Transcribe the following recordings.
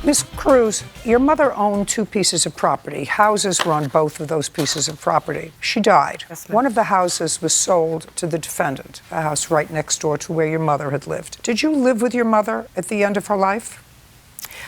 Ms. Cruz, your mother owned two pieces of property. Houses were on both of those pieces of property. She died. Yes, ma'am. One of the houses was sold to the defendant, the house right next door to where your mother had lived. Did you live with your mother at the end of her life?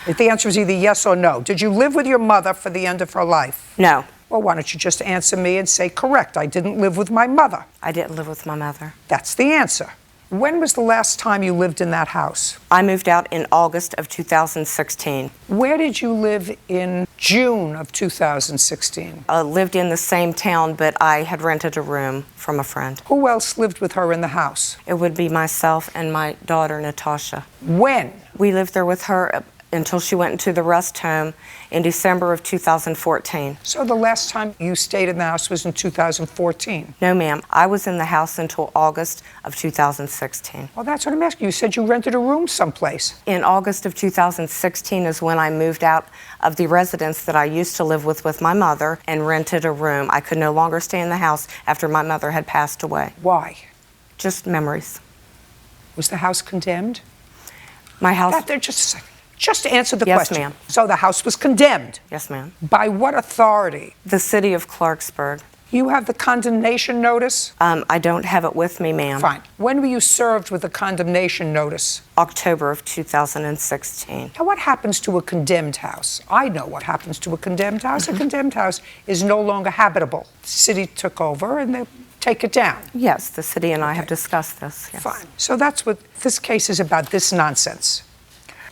If the answer is either yes or no. Did you live with your mother for the end of her life? No. Well, why don't you just answer me and say, correct, I didn't live with my mother. I didn't live with my mother. That's the answer. When was the last time you lived in that house? I moved out in August of 2016. Where did you live in June of 2016? I lived in the same town, but I had rented a room from a friend. Who else lived with her in the house? It would be myself and my daughter, Natasha. When? We lived there with her until she went into the rest home in December of 2014. So the last time you stayed in the house was in 2014? No, ma'am. I was in the house until August of 2016. Well, that's what I'm asking. You said you rented a room someplace. In August of 2016 is when I moved out of the residence that I used to live with my mother and rented a room. I could no longer stay in the house after my mother had passed away. Why? Just memories. Was the house condemned? My house... Just a second. Just answer the Yes, question. ma'am. So the house was condemned? Yes, ma'am. By what authority? The city of Clarksburg. You have the condemnation notice? I don't have it with me, ma'am. Fine. When were you served with a condemnation notice? October of 2016. Now, what happens to a condemned house? I know what happens to a condemned house. A condemned house is no longer habitable. The city took over and they take it down. Yes, the city and I have discussed this. Yes. Fine. So that's what this case is about, this nonsense.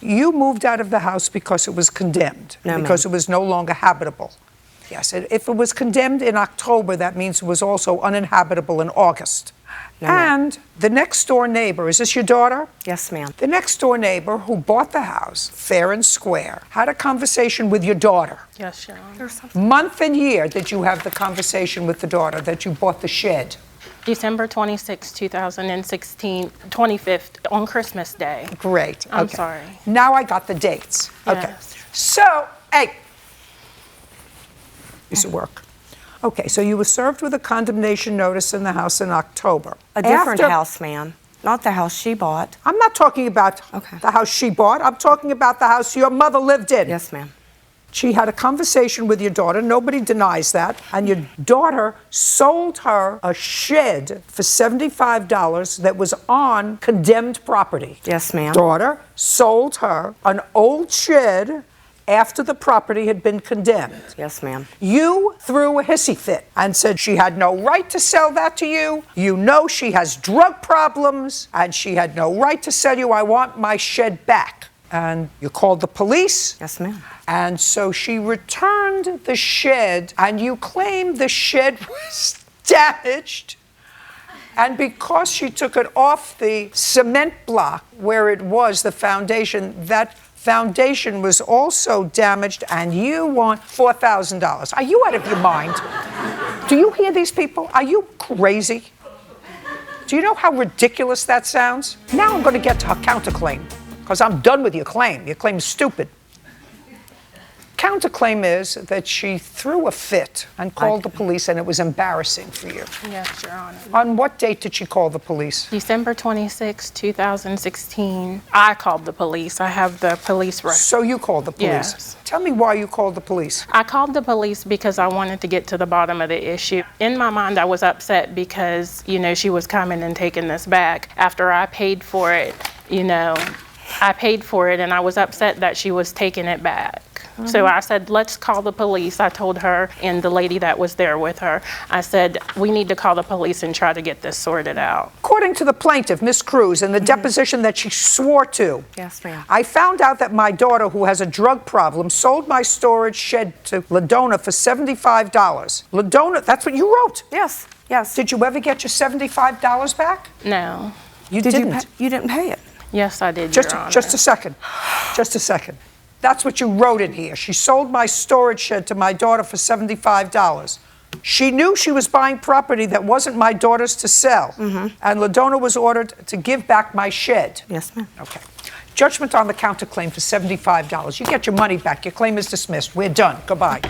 You moved out of the house because it was condemned, No, because ma'am. it was no longer habitable. Yes, if it was condemned in October, that means it was also uninhabitable in August. No, ma'am. And the next door neighbor, is this your daughter? Yes, ma'am. The next door neighbor who bought the house, fair and square, had a conversation with your daughter. Yes, Your Honor. Month and year did you have the conversation with the daughter that you bought the shed? December 26, 2016, 25th, on Christmas Day. Great. I'm okay. sorry. Now I got the dates. Okay. Yes. So, hey. Piece of work. Okay, so you were served with a condemnation notice in the house in October. A different house, ma'am. Not the house she bought. I'm not talking about Okay. the house she bought. I'm talking about the house your mother lived in. Yes, ma'am. She had a conversation with your daughter. Nobody denies that. And your daughter sold her a shed for $75 that was on condemned property. Yes, ma'am. Daughter sold her an old shed after the property had been condemned. Yes, ma'am. You threw a hissy fit and said she had no right to sell that to you. You know she has drug problems, and she had no right to sell you, I want my shed back. And you called the police. Yes, ma'am. And so she returned the shed, and you claimed the shed was damaged. And because she took it off the cement block where it was, the foundation, that foundation was also damaged, and you want $4,000. Are you out of your mind? Do you hear these people? Are you crazy? Do you know how ridiculous that sounds? Now I'm going to get to her counterclaim, because I'm done with your claim. Your claim is stupid. Counterclaim is that she threw a fit and called the police, and it was embarrassing for you. Yes, Your Honor. On what date did she call the police? December 26, 2016, I called the police. I have the police record. So you called the police. Yes. Tell me why you called the police. I called the police because I wanted to get to the bottom of the issue. In my mind, I was upset because, she was coming and taking this back after I paid for it, I paid for it, and I was upset that she was taking it back. So I said, let's call the police. I told her and the lady that was there with her, I said, we need to call the police and try to get this sorted out. According to the plaintiff, Ms. Cruz, in the deposition that she swore to, Yes, ma'am. I found out that my daughter, who has a drug problem, sold my storage shed to Ladona for $75. Ladona, that's what you wrote. Yes, yes. Did you ever get your $75 back? No. You Did didn't. you didn't pay it? Yes, I did, Just Your Honor. a second. Just a second. That's what you wrote in here. She sold my storage shed to my daughter for $75. She knew she was buying property that wasn't my daughter's to sell. And Ladona was ordered to give back my shed. Yes, ma'am. Okay. Judgment on the counterclaim for $75. You get your money back. Your claim is dismissed. We're done. Goodbye.